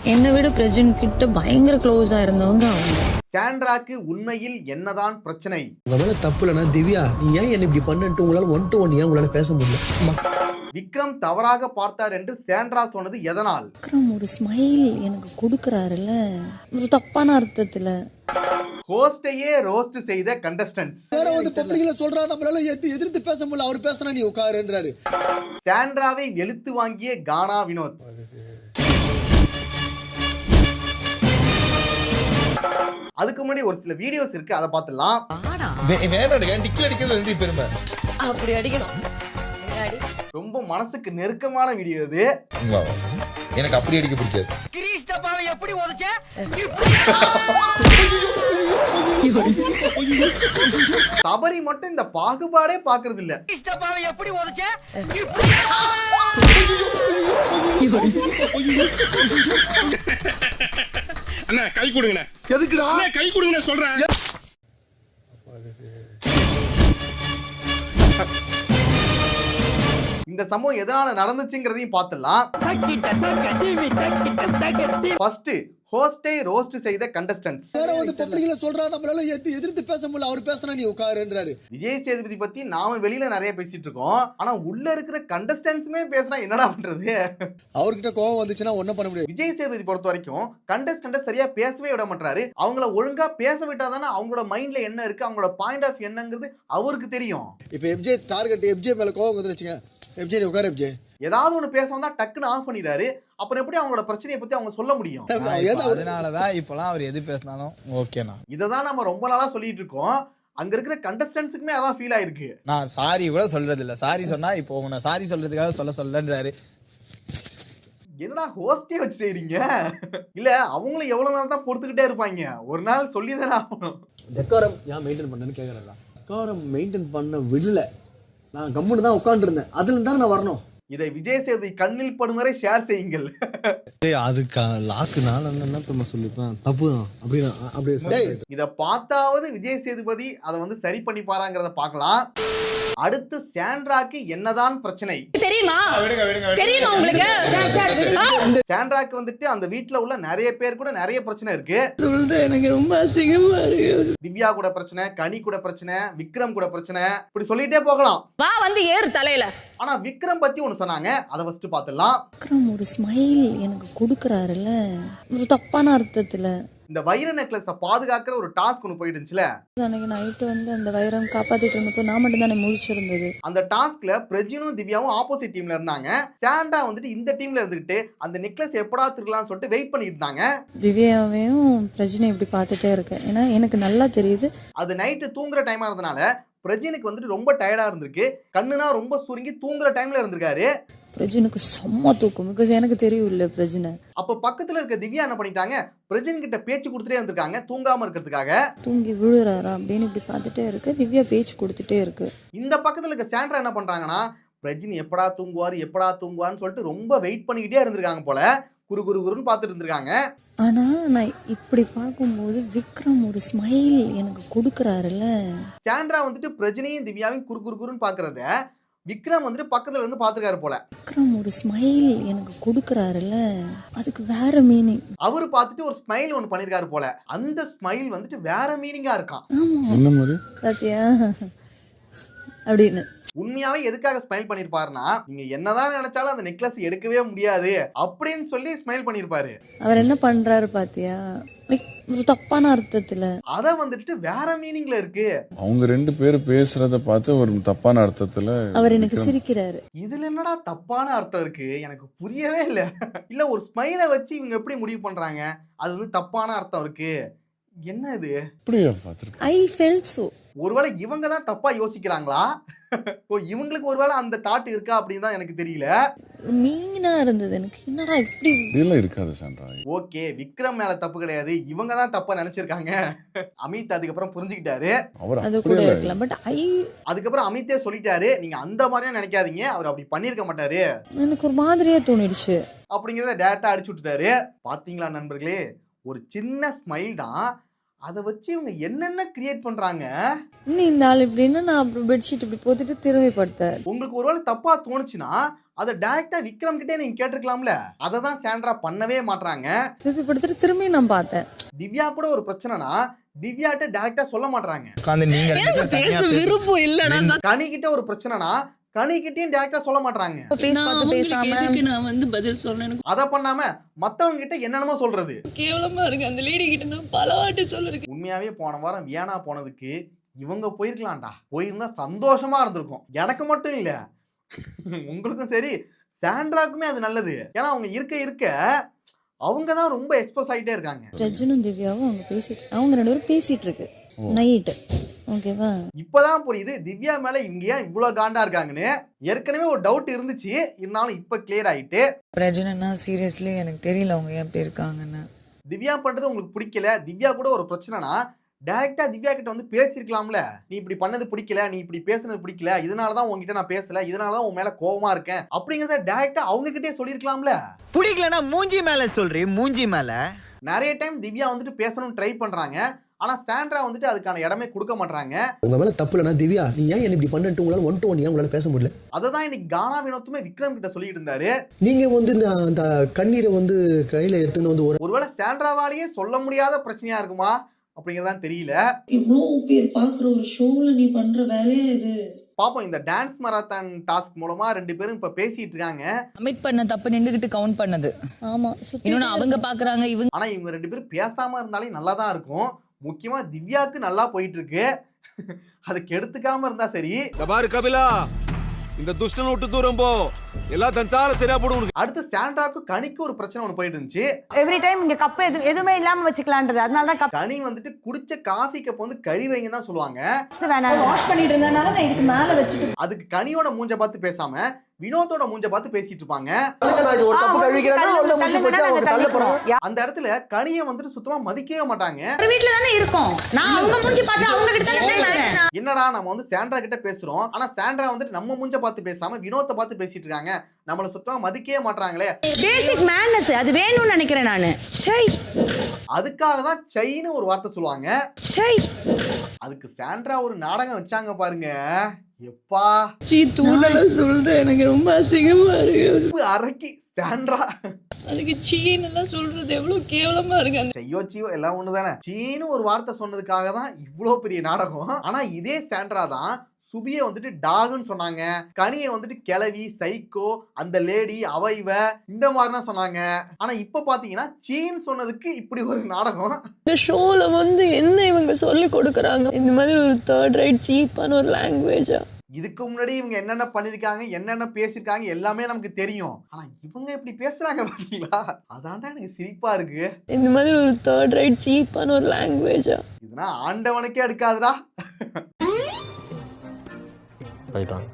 என்னை விட பிரஜன் கிட்ட பயங்கர க்ளோஸா இருந்தவங்க அவங்க. சாண்ட்ராக்கு உண்மையில் என்னதான் பிரச்சனை? உங்க மேல தப்பு இல்லைன்னா திவ்யா நீ ஏன் என்ன இப்படி பண்ணிட்டு உங்களால 1 to 1 ஏன் உங்களால பேச முடியல? விக்ரம் தவறாக பார்த்தார் என்று சாண்ட்ரா சொன்னது எதனால்? விக்ரம் ஒரு ஸ்மைல் எனக்கு கொடுக்கறாருல, ஒரு தப்பான அர்த்தத்துல. ஹோஸ்டையே ரோஸ்ட் செய்த கண்டஸ்டன்ட்ஸ். வேற வந்து பப்ளிக்ல சொல்றா நம்மளால எதிர்த்து பேச முடியல, அவர் பேசினா நீ உட்காருன்றாரு. சாண்ட்ராவை வெளுத்து வாங்கிய கானா வினோத். அதுக்கு முன்னாடி ஒரு சில வீடியோஸ் இருக்கு, அதை பார்த்துடலாம். அப்படி அடிக்கணும். ரொம்ப மனசுக்கு நெருக்கமான வீடியோ இது. எனக்கு அப்படி அடிக்க பிடிக்காது. சபரி மட்டும் இந்த பாகுபாடே பாக்குறது இல்ல. அண்ணா கை கொடுங்கண்ணே. எதுக்குடா கை கொடுங்கண்ணே சொல்றேன். இந்த சம்பவம் எதனால நடந்துச்சுங்கிறதையும் பார்த்துடலாம். ஃபர்ஸ்ட் ஹோஸ்டை ரோஸ்ட் செய்த கண்டஸ்டன்ட்ஸ். வேற வந்து பப்ளிக்ல சொல்றா நம்மளால எதிர்த்து பேச முடியல, அவர் பேசினா நீ உட்காருன்றாரு. விஜய் சேதுபதி பத்தி நாம வெளியில நிறைய பேசிட்டு இருக்கோம், ஆனா உள்ள இருக்கிற கண்டஸ்டன்ட்ஸுமே பேசினா என்னடா பண்றது? அவர்கிட்ட கோவம் வந்துச்சுன்னா ஒன்னும் பண்ண முடியாது. விஜய் சேதுபதி பொறுத்த வரைக்கும் கண்டஸ்டன்ட சரியா பேசவே விட மாட்டாரு. அவங்கள ஒழுங்கா பேச விட்டாதானே அவங்களோட மைண்ட்ல என்ன இருக்கு, அவங்களோட பாயிண்ட் ஆஃப் என்னங்கிறது அவருக்கு தெரியும். இப்ப எஃப்ஜே டார்கெட் எஃப்ஜே மேல கோவம் வந்து வச்சுங்க, எஃப்ஜே நீ உட்காரு எஃப்ஜே. ஏதாவது ஒண்ணு பேச வந்தா டக்குன்னு ஆஃப் பண்ணிடுறாரு. அப்புறம் எப்படி அவங்களோட பிரச்சனையை பத்தி அவங்க சொல்ல முடியும்? அதனாலதான் இப்பெல்லாம் அவர் எது பேசினாலும் ஓகேண்ணா. இததான் நம்ம ரொம்ப நாளா சொல்லிட்டு இருக்கோம். அங்க இருக்கிற கண்டஸ்டன்ட்ஸுக்குமே அதான் ஃபீல் ஆயிருக்கு. நான் சாரி கூட சொல்றது இல்ல. சாரி சொன்னா இப்போ உங்க சாரி சொல்றதுக்காக சொல்லன்றாரு. என்னடா ஹோஸ்டே வச்சு செய்றீங்க? இல்ல அவங்களும் எவ்வளவு நாள் தான் பொறுத்துக்கிட்டே இருப்பாங்க? ஒரு நாள் சொல்லிதானே ஆகணும். டெக்கோரம் ஏன் மெயின்டைன் பண்ணேன்னு கேக்குறேன். டெக்கோரம் மெயின்டைன் பண்ண விடல, நான் கம்முன்னு தான் உட்காந்துருந்தேன். அதுல இருந்தா நான் வரணும். இதை விஜய் சேதுபதி கண்ணில் படும் வரை ஷேர் செய்யுங்கள். அதுக்கு லாக்கு நான் என்ன சொல்லிப்பேன், தப்புதான் அப்படியே. இத பார்த்தாவது விஜய் சேதுபதி அதை வந்து சரி பண்ணி பாராங்கிறத பார்க்கலாம். அடுத்து சாண்ட்ராக்கு என்னதான் பிரச்சனை தெரியுமா? தெரியுமா உங்களுக்கு? சாண்ட்ராக்கு வந்துட்டு அந்த வீட்ல உள்ள நிறைய பேர் கூட நிறைய பிரச்சனை இருக்கு. சொல்றேன், எனக்கு ரொம்ப அசிங்கமா இருக்கு. திவ்யா கூட பிரச்சனை, கனி கூட பிரச்சனை, விக்ரம் கூட பிரச்சனை, இப்படி சொல்லிட்டே போகலாம். வா வந்து ஏறு தலையில. ஆனா விக்ரம் பத்தி ஒண்ணு சொன்னாங்க, அதை ஃபர்ஸ்ட் பார்த்துடலாம். விக்ரம் ஒரு ஸ்மைல் எனக்கு கொடுக்கறாருல, ஒரு தப்பான அர்த்தத்துல. இந்த வைர நெக்லஸ பாதுகாக்கிற ஒரு டாஸ்க் ஒன்று போயிட்டு இருந்துச்சுல, அன்னைக்கு நைட்டு வந்து அந்த வைரம் காப்பாத்திட்டு இருந்தப்போ நான் மட்டும் தானே முழிச்சிருந்தது. அந்த டாஸ்க்ல பிரஜினும் திவ்யாவும் ஆப்போசிட் டீம்ல இருந்தாங்க. சாண்டா வந்துட்டு இந்த டீம்ல இருந்துகிட்டு அந்த நெக்லஸ் எப்படா திருடலாம்னு சொல்லிட்டு வெயிட் பண்ணிட்டு இருந்தாங்க. திவ்யாவையும் பிரஜனை இப்படி பார்த்துட்டே இருக்கேன், ஏன்னா எனக்கு நல்லா தெரியுது. அது நைட்டு தூங்குற டைமா இருந்தனால பிரஜினுக்கு வந்துட்டு ரொம்ப டயர்டா இருந்திருக்கு. கண்ணுனா ரொம்ப சுருங்கி தூங்குற டைம்ல இருந்திருக்காரு. பிரஜனுக்கு செம்ம தூக்கம், பிகாஸ் எனக்கு தெரியும் இல்ல பிரஜனை. அப்ப பக்கத்துல இருக்க திவ்யா என்ன பண்ணிட்டாங்க, பிரஜன் கிட்ட பேச்சு கொடுத்துட்டே இருந்திருக்காங்க தூங்காம இருக்கிறதுக்காக. தூங்கி விழுறாரா அப்படின்னு இப்படி பார்த்துட்டே இருக்கு. திவ்யா பேச்சு கொடுத்துட்டே இருக்கு. இந்த பக்கத்துல இருக்க சாண்ட்ரா என்ன பண்றாங்கன்னா, பிரஜின் எப்படா தூங்குவான்னு சொல்லிட்டு ரொம்ப வெயிட் பண்ணிக்கிட்டே இருந்திருக்காங்க போல. குருன்னு பார்த்துட்டு இருந்திருக்காங்க. ஆனா நான் இப்படி பார்க்கும்போது விக்ரம் ஒரு ஸ்மைல் எனக்கு கொடுக்கறாருல. சாண்ட்ரா வந்துட்டு பிரஜனையும் திவ்யாவையும் குருன்னு பாக்குறத விக்ரம் வந்துட்டு பக்கத்துல இருந்து பாத்துக்காரு போல. விக்ரம் ஒரு ஸ்மைல் எனக்கு கொடுக்கறாருல, அதுக்கு வேற மீனிங். அவரு பார்த்துட்டு ஒரு ஸ்மைல் ஒன்னு பண்ணிருக்காரு போல. அந்த ஸ்மைல் வந்துட்டு வேற மீனிங்கா இருக்கான். ஆமா பாத்தியா அப்படின்னு. உண்மையாவே எதுக்காக ஸ்மைல் பண்ணிருப்பாருன்னா, நீங்க என்னதான் நினைச்சாலும் அந்த நெக்லஸ் எடுக்கவே முடியாது அப்படின்னு சொல்லி ஸ்மைல் பண்ணிருப்பாரு. அவர் என்ன பண்றாரு பாத்தியா, ஒரு தப்பான அர்த்தத்துல. அத வந்துட்டு வேற மீனிங்ல இருக்கு. அவங்க 2 பேரும் பேசுறத பார்த்து ஒரு தப்பான அர்த்தத்துல அவர் எனக்கு சிரிக்கிறாரு. இதுல என்னடா தப்பான அர்த்தம் இருக்கு? எனக்கு புரியவே இல்ல. இல்ல ஒரு ஸ்மைலை வச்சு இவங்க எப்படி முடிவு பண்றாங்க அது வந்து தப்பான அர்த்தம் இருக்கு? என்ன இது? I felt so. ஒருவேளை இவங்க தான் தப்பா யோசிக்கிறாங்களா? ஓ, இவங்களுக்கு ஒருவேளை அந்த தாட் இருக்கா அப்படின்னு தான் எனக்கு தெரியல. மீனா இருந்தது எனக்கு, என்னடா இப்படி இருக்காது சாண்ட்ரா. ஓகே, விக்ரம் மேல தப்பு கிடையாது, இவங்க தான் தப்பா நினைச்சிருக்காங்க. அமித் அதுக்கப்புறம் புரிஞ்சுக்கிட்டாரு. அது கூட இருக்கலாம், பட் அதுக்கப்புறம் அமித்தே சொல்லிட்டாரு, நீங்க அந்த மாதிரியா நினைக்காதீங்க, அவர் அப்படி பண்ணிருக்க மாட்டாரு. எனக்கு ஒரு மாதிரியா தோணிடுச்சு அப்படிங்கறத டேரக்டா அடிச்சு விட்டுட்டாரு. பாத்தீங்களா நண்பர்களே, ஒரு சின்ன ஸ்மைல் தான், அதை வச்சு இவங்க என்னென்ன கிரியேட் பண்றாங்க. இன்னும் இந்த ஆள் இப்படின்னா நான் அப்புறம் பெட்ஷீட் இப்படி போட்டுட்டு திரும்பி படுத்தார். உங்களுக்கு ஒருவேளை தப்பா தோணுச்சுன்னா அதை டைரக்டா விக்ரம் கிட்டே நீங்க கேட்டிருக்கலாம்ல. அதை தான் சாண்ட்ரா பண்ணவே மாட்றாங்க. திருப்பி படுத்துட்டு திரும்பி நான் பார்த்தேன். திவ்யா கூட ஒரு பிரச்சனைனா திவ்யாட்ட டைரக்டா சொல்ல மாட்டாங்க. உட்கார்ந்து நீங்க ரெண்டு பேரும் தனியா பேச விருப்பம் இல்லனா கனி கிட்ட ஒரு பிரச்சனைனா கனி கிட்டயும் டைரக்டா சொல்ல மாட்டாங்க. எதுக்கு நான் வந்து பதில் சொல்றேன்? எனக்கு அத பண்ணாம மத்தவங்க கிட்ட என்னென்னமோ சொல்றது கேவலமா இருக்கு. அந்த லேடி கிட்ட நான் பல வாட்டி சொல்லிருக்கேன். உண்மையாவே போன வாரம் வியானா போனதுக்கு இவங்க போயிருக்கலாம்டா. போயிருந்தா சந்தோஷமா இருந்திருக்கும். எனக்கு மட்டும் இல்ல, உங்களுக்கும் சரி, சாண்ட்ராக்குமே அது நல்லது. ஏன்னா அவங்க இருக்க அவங்க தான் ரொம்ப எக்ஸ்போஸ் ஆகிட்டே இருக்காங்க. பிரஜனும் திவ்யாவும் அவங்க 2 பேரும் பேசிட்டு இருக்கு நைட்டு. ஓகேவா, இப்பதான் புரியுது திவ்யா மேல இவங்க ஏன் இவ்வளவு காண்டா இருக்காங்கன்னு. ஏற்கனவே ஒரு டவுட் இருந்துச்சு, இருந்தாலும் இப்ப கிளியர் ஆயிட்டு. பிரஜனா சீரியஸ்லி எனக்கு தெரியல அவங்க ஏன் அப்படி இருக்காங்கன்னு. திவ்யா பண்றது உங்களுக்கு பிடிக்கல, திவ்யா கூட ஒரு பிரச்சனைனா டைரக்டா திவ்யா கிட்ட வந்து பேசிருக்கலாம்ல. நீ இப்படி பண்ணது பிடிக்கல, நீ இப்படி பேசுனது பிடிக்கல, இதனாலதான் உங்ககிட்ட நான் பேசல, இதனாலதான் உன் மேல கோவமா இருக்கேன் அப்படிங்கறத டைரக்டா அவங்க கிட்டே சொல்லிருக்கலாம்ல. பிடிக்கலன்னா மூஞ்சி மேல சொல்றீ, மூஞ்சி மேல. நிறைய டைம் திவ்யா வந்துட்டு பேசணும்னு ட்ரை பண்றாங்க, ஆனா சாண்ட்ரா வந்துட்டு அதுக்கான இடமே கொடுக்க மாட்டாங்க. உங்க மேல தப்பு இல்லைனா திவ்யா நீ ஏன் என்ன இப்படி பண்ணிட்டு உங்களால 1 to 1 ஏன் உங்களால பேச முடியல? அததான் இன்னைக்கு கானா வினோத்துமே விக்ரம் கிட்ட சொல்லிட்டு இருந்தாரு. நீங்க வந்து இந்த கண்ணீரை வந்து கையில எடுத்துன்னு வந்து ஒருவேளை சாண்ட்ராவாலேயே சொல்ல முடியாத பிரச்சனையா இருக்குமா அப்படிங்கறதான் தெரியல. இவ்வளவு பேர் பாக்குற ஒரு ஷோல நீ பண்ற வேலையே இது. பாப்போம், இந்த டான்ஸ் மராத்தான் டாஸ்க் மூலமா 2 பேரும் இப்ப பேசிட்டு இருக்காங்க. கமிட் பண்ண தப்பு நின்னுகிட்டு கவுண்ட் பண்ணது. ஆமா, இன்னொன்னு அவங்க பாக்குறாங்க இவங்க. ஆனா இவங்க 2 பேரும் பேசாம இருந்தாலே நல்லா தான் இருக்கும். முக்கியமா திவ்யாக்கு நல்லா போயிட்டு இருக்கு, அதுக்கு எடுத்துக்காம இருந்தா சரி. பாரு கபிலா, இந்த துஷ்டன் விட்டு தூரம் போ, எல்லாம் தஞ்சால சரியா போடும். அடுத்து சாண்ட்ராக்கு கனிக்கு ஒரு பிரச்சனை ஒன்று போயிட்டு இருந்துச்சு. எவ்ரி டைம் இங்க கப் எதுவுமே இல்லாம வச்சுக்கலான்றது, அதனால தான் கனி வந்துட்டு குடிச்ச காஃபி கப் வந்து கழிவைங்க தான் சொல்லுவாங்க. வாஷ் பண்ணிட்டு இருந்தனால நான் இதுக்கு மேல வச்சுட்டு. அதுக்கு கனியோட மூஞ்ச பார்த்து பேசாம வினோத்தோட மூஞ்ச பார்த்து பேசிட்டு இருப்பாங்க. அந்த இடத்துல கனியை வந்துட்டு சுத்தமா மதிக்கவே மாட்டாங்க. வீட்ல தானே இருக்கோம், நான் அவங்க மூஞ்சி பார்த்து அவங்க கிட்ட தானே பேசுறேன். என்னடா நம்ம வந்து சாண்ட்ரா கிட்ட பேசுறோம், ஆனா சாண்ட்ரா வந்துட்டு நம்ம மூஞ்ச பார்த்து பேசாம வினோத்தை பார்த்து பேசிட்டு இருக்காங்க. நம்மள சுத்தமா மதிக்கவே மாட்டாங்களே. பேசிக் மேனர்ஸ் அது வேணும்னு நினைக்கிறேன் நானு. சை, அதுக்காக தான் சைன்னு ஒரு வார்த்தை சொல்லுவாங்க. சை, அதுக்கு சாண்ட்ரா ஒரு நாடகம் வச்சாங்க பாருங்க. எப்பா தூளெல்லாம் சொல்றேன், எனக்கு ரொம்ப அசிங்கமா இருக்கு. அரக்கி சாண்ட்ரா அதுக்கு சீன் எல்லாம் சொல்றது எவ்வளவு கேவலமா இருக்கு. செய்யோ சீவோ எல்லாம் ஒண்ணுதானே. சீன்னு ஒரு வார்த்தை சொன்னதுக்காக தான் இவ்வளவு பெரிய நாடகம். ஆனா இதே சாண்ட்ரா தான் சுபியை வந்துட்டு டாகுன்னு சொன்னாங்க, கனியை வந்துட்டு கிளவி, சைக்கோ, அந்த லேடி, இவ இந்த மாதிரிலாம் சொன்னாங்க. ஆனா இப்ப பாத்தீங்கன்னா சீன் சொன்னதுக்கு இப்படி ஒரு நாடகம். இந்த ஷோல வந்து என்ன இவங்க சொல்லி கொடுக்குறாங்க, இந்த மாதிரி ஒரு தேர்ட் ரைட் சீப்பான ஒரு லாங்குவேஜா. இதுக்கு முன்னாடி இவங்க என்னென்ன பண்ணிருக்காங்க, என்னென்ன பேசிருக்காங்க எல்லாமே நமக்கு தெரியும். ஆனா இவங்க இப்படி பேசுறாங்க பாத்தீங்களா, அதான்டா எனக்கு சிரிப்பா இருக்கு. இந்த மாதிரி ஒரு தேர்ட் ரைட் சீப்பான ஒரு லாங்குவேஜா. இதுனா ஆண்டவனுக்கே எடுக்காதுடா. போயிட்டாங்க.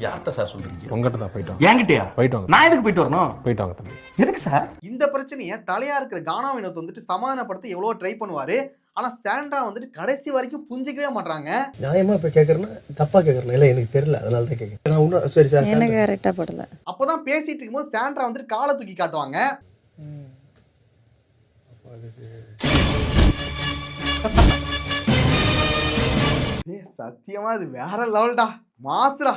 யார்கிட்ட சார் சொல்றீங்க? உங்ககிட்ட தான் போயிட்டாங்க. என்கிட்டயா? போயிட்டாங்க. நான் எதுக்கு போயிட்டு வரணும்? போயிட்டாங்க தம்பி. எதுக்கு சார்? இந்த பிரச்சனையை தலையா இருக்கிற கானா வினோத் வந்துட்டு சமாதானப்படுத்த எவ்வளவு ட்ரை பண்ணுவாரு. ஆனா சாண்ட்ரா வந்துட்டு கடைசி வரைக்கும் புரிஞ்சிக்கவே மாட்டாங்க. நியாயமா இப்ப கேக்குறேன்னா தப்பா கேக்குறேன் இல்ல, எனக்கு தெரியல அதனால தான் கேக்குறேன். நான் இன்னும் சரி சார் எனக்கு கரெக்டா படல. அப்பதான் பேசிட்டு இருக்கும்போது சாண்ட்ரா வந்துட்டு காலை தூக்கி காட்டுவாங்க. சத்தியமா இது வேற லெவல்டா, மாசுடா.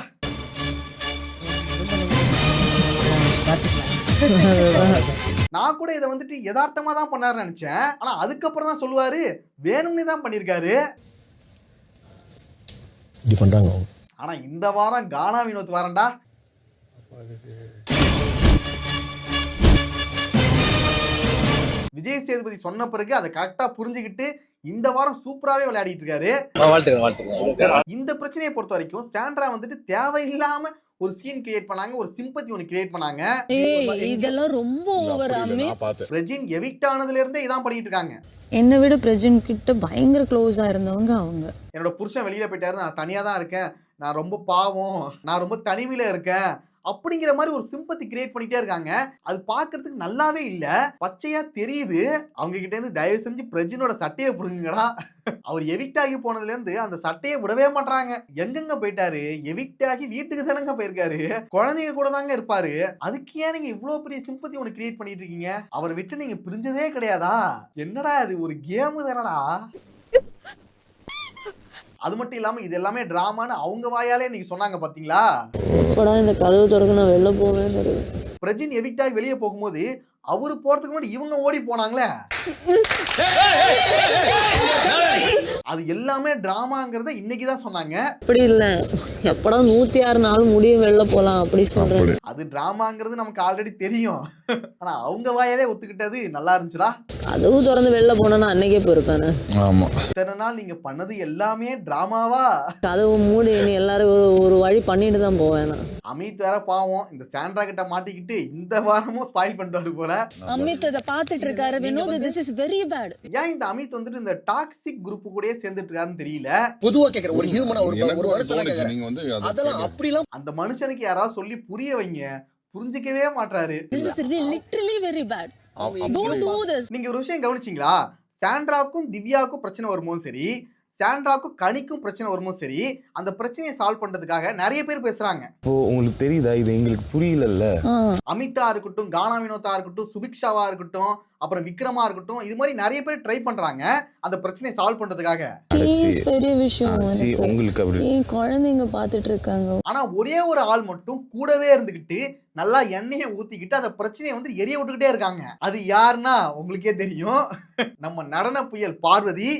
நான் கூட இதை வந்துட்டு யதார்த்தமா தான் பண்ணாருன்னு நினைச்சேன். ஆனா அதுக்கப்புறம் தான் சொல்லுவாரு வேணும்னு தான் பண்ணிருக்காரு. இப்படி பண்றாங்க. ஆனா இந்த வாரம் கானா வினோத் வாரண்டா. விஜய் சேதுபதி சொன்ன பிறகு அதை கரெக்டா புரிஞ்சுக்கிட்டு இந்த வாரம் சூப்பராவே விளையாடிட்டு இருக்காரு. இந்த பிரச்சனையை பொறுத்த வரைக்கும் சாண்ட்ரா வந்துட்டு தேவையில்லாம ஒரு சீன் கிரியேட் பண்ணாங்க, ஒரு சிம்பத்தி ஒன்னு கிரியேட் பண்ணாங்க. இதெல்லாம் ரொம்ப ஓவராமே. பிரஜின் எவிக்ட் ஆனதுல இருந்தே இதான் பண்ணிட்டு இருக்காங்க. என்னை விட பிரஜன் கிட்ட பயங்கர க்ளோஸா இருந்தவங்க அவங்க. என்னோட புருஷன் வெளியில போயிட்டாரு, நான் தனியா தான் இருக்கேன், நான் ரொம்ப பாவம், நான் ரொம்ப தனிமையில இருக்கேன் அப்படிங்கிற மாதிரி ஒரு சிம்பத்தி கிரியேட் பண்ணிட்டே இருக்காங்க. அது பாக்குறதுக்கு நல்லாவே இல்ல, பச்சையா தெரியுது. அவங்க கிட்ட இருந்து தயவு செஞ்சு பிரஜினோட சட்டையை புடுங்கடா. அவர் எவிக்ட் ஆகி போனதுல இருந்து அந்த சட்டையை விடவே மாட்டாங்க. எங்கெங்க போயிட்டாரு? எவிக்ட் ஆகி வீட்டுக்கு தானங்க போயிருக்காரு, குழந்தைங்க கூட தாங்க இருப்பாரு. அதுக்கு ஏன் நீங்க இவ்வளவு பெரிய சிம்பத்தி ஒன்னு கிரியேட் பண்ணிட்டு இருக்கீங்க? அவரை விட்டு நீங்க பிரிஞ்சதே கிடையாதா? என்னடா இது ஒரு கேம் தானடா. அது மட்டும் இல்லாம இது எல்லாமே டிராமான்னு அவங்க வாயாலே நீங்க சொன்னாங்க பாத்தீங்களா? எப்படா இந்த கதவு திறக்க நான் வெளில போவேன்னு இருக்கு. பிரஜின் எவிக்ட் ஆகி வெளியே போகும்போது அவரு போறதுக்கு முன்னாடி இவங்க ஓடி போனாங்களே, அது எல்லாமே டிராமாங்கிறத இன்னைக்கு தான் சொன்னாங்க. அப்படி இல்ல, எப்படா 106 நாள் முடியும் வெளில போலாம் அப்படி சொல்றேன். அது டிராமாங்கிறது நமக்கு ஆல்ரெடி தெரியும். ஆனா அவங்க வாயாலே ஒத்துக்கிட்டது நல்லா இருந்துச்சுடா. கதவு திறந்து வெளில போனா அன்னைக்கே போயிருப்பேன். ஆமா, இத்தனை நாள் நீங்க பண்ணது எல்லாமே டிராமாவா? கதவு மூடி நீ எல்லாரும் ஒரு வழி பண்ணிட்டு தான் போவேன் நான். அமித் வேற பாவம் இந்த சாண்ட்ரா கிட்ட மாட்டிக்கிட்டு இந்த வாரமும் ஸ்பாயில் பண்ணிட்டு போல. அமித் அத பாத்துட்டு இருக்காரு. we know that this is very bad. ஏன் இந்த அமித் வந்துட்டு இந்த டாக்ஸிக் குரூப் கூடயே சேர்ந்துட்டு இருக்காருன்னு தெரியல. பொதுவா கேக்குற ஒரு ஹியூமனா ஒரு மனுஷனா கேக்குற நீங்க வந்து அதெல்லாம் அப்படிலாம் அந்த மனுஷனுக்கு யாராவது சொல்லி புரிய வைங்க, புரிஞ்சிக்கவே மாட்டாரு. This is literally very bad. Don't do this. நீங்க ஒரு விஷயம் கவனிச்சீங்களா? சாண்ட்ராக்கும் திவ்யாவுக்கும் பிரச்சனை வரும்போதும் சரி, சாண்ட்ராக்கும் கனிக்கும் பிரச்சனை வரும்போது சரி, அந்த பிரச்சனையை சால்வ் பண்றதுக்காக நிறைய பேர் பேசுறாங்க. இப்போ உங்களுக்கு தெரியுதா, இது எங்களுக்கு புரியல. அமிதா இருக்கட்டும், கானா வினோதா இருக்கட்டும், சுபிக்ஷாவா இருக்கட்டும், அப்புறம் விக்ரமா இருக்கட்டும், இது மாதிரி நிறைய பேர் ட்ரை பண்றாங்க அந்த பிரச்சனையை சால்வ் பண்றதுக்காக. பெரிய விஷயம் உங்களுக்கு அப்படி குழந்தைங்க பாத்துட்டு இருக்காங்க. ஆனா ஒரே ஒரு ஆள் மட்டும் கூடவே இருந்துகிட்டு நல்லா எண்ணெயை ஊத்திக்கிட்டு அந்த பிரச்சனையை வந்து எரிய விட்டுக்கிட்டே இருக்காங்க. அது யாருன்னா உங்களுக்கே தெரியும், நம்ம நடன புயல் பார்வதி.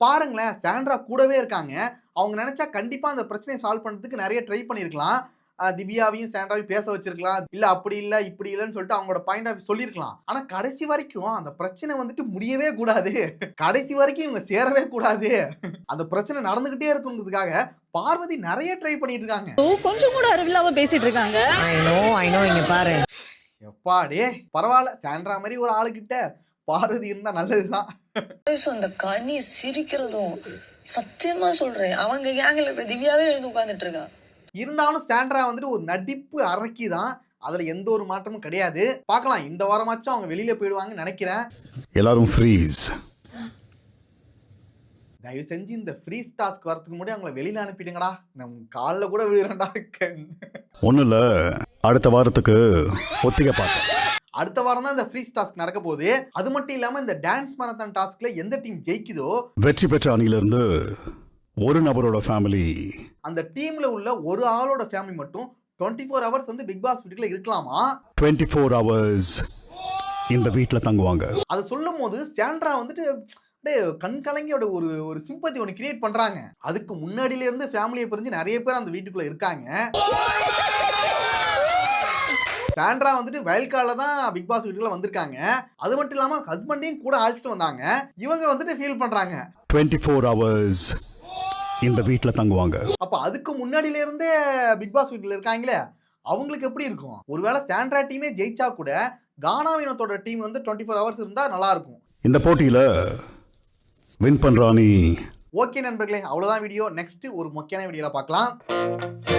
பாருங்களேன், சாண்ட்ரா கூடவே இருக்காங்க. அவங்க நினைச்சா கண்டிப்பா அந்த பிரச்சனையை சால்வ் பண்றதுக்கு நிறைய ட்ரை பண்ணிருக்கலாம். திவ்யாவையும் சாண்ட்ராவையும் பேச வச்சிருக்கலாம், இல்ல அப்படி இல்ல இப்படி இல்லன்னு சொல்லிட்டு அவங்களோட பாயிண்ட் ஆஃப் சொல்லிருக்கலாம். ஆனா கடைசி வரைக்கும் அந்த பிரச்சனை வந்துட்டு முடியவே கூடாது, கடைசி வரைக்கும் இவங்க சேரவே கூடாது, அந்த பிரச்சனை நடந்துகிட்டே இருக்குங்கிறதுக்காக பார்வதி நிறைய ட்ரை பண்ணிட்டு இருக்காங்க. கொஞ்சம் கூட அறிவில்லாம பேசிட்டு இருக்காங்க. I know இங்க பாரு. எப்பாடே பரவாயில்ல, சாண்ட்ரா மாதிரி ஒரு ஆளுகிட்ட பார்வதி இருந்தா நல்லதுதான். அந்த கனி சிரிக்கிறதும் சத்தியமா சொல்றேன், அவங்க கேங்ல இருக்க திவ்யாவே எழுந்து உட்கார்ந்துட்டு இருக்கான். இருந்தாலும் சாண்ட்ரா வந்துட்டு ஒரு நடிப்பு அரக்கிதான், அதுல எந்த ஒரு மாற்றமும் கிடையாது. பார்க்கலாம், இந்த வாரமாச்சும் அவங்க வெளியில போயிடுவாங்கன்னு நினைக்கிறேன். எல்லாரும் ஃப்ரீஸ். தயவு செஞ்சு இந்த ஃப்ரீஸ் டாஸ்க் வரதுக்கு முன்னாடி அவங்களை வெளியில அனுப்பிடுங்கடா, நம்ம காலில் கூட விழுறேன்டா. ஒன்றும் இல்லை, அடுத்த வாரத்துக்கு ஒத்திகை பார்த்தேன். அடுத்த வாரம் தான் இந்த ஃப்ரீஸ் டாஸ்க் நடக்க போகுது. அது மட்டும் இல்லாம இந்த டான்ஸ் மாரத்தான் டாஸ்க்ல எந்த டீம் ஜெயிக்குதோ வெற்றி பெற்ற அணியிலிருந்து ஒரு நபரோட ஃபேமிலி, அந்த டீம்ல உள்ள ஒரு ஆளோட ஃபேமிலி மட்டும் 24 hours வந்து பிக் பாஸ் வீட்டுக்குள்ள இருக்கலாமா. 24 hours இந்த வீட்டில் தங்குவாங்க. அது சொல்லும் போது சாண்ட்ரா வந்துட்டு கண் கலங்கியோட ஒரு சிம்பத்தி ஒன்று கிரியேட் பண்றாங்க. அதுக்கு முன்னாடியில இருந்து ஃபேமிலியை பிரிஞ்சு நிறைய பேர் அந்த வீட்டுக்குள்ள இருக்காங்க. சாண்ட்ரா வந்துட்டு வயல்கால தான் பிக் பாஸ் வீட்டுக்குள்ள வந்திருக்காங்க. அது மட்டும் இல்லாம ஹஸ்பண்டையும் கூட அழைச்சிட்டு வந்தாங்க. இவங்க வந்துட்டு ஃபீல் பண்றாங்க 24 hours இந்த வீட்டில் தங்குவாங்க. அப்ப அதுக்கு முன்னாடியில இருந்தே பிக் பாஸ் வீட்டுல இருக்காங்களே, அவங்களுக்கு எப்படி இருக்கும்? ஒருவேளை சாண்ட்ரா டீமே ஜெயிச்சா கூட கானா வினோத்தோட டீம் வந்து 24 hours இருந்தா நல்லா இருக்கும். இந்த போட்டியில வின் பண்றானி. ஓகே நண்பர்களே, அவ்வளவுதான் வீடியோ. நெக்ஸ்ட் ஒரு முக்கியமான வீடியோல பார்க்கலாம்.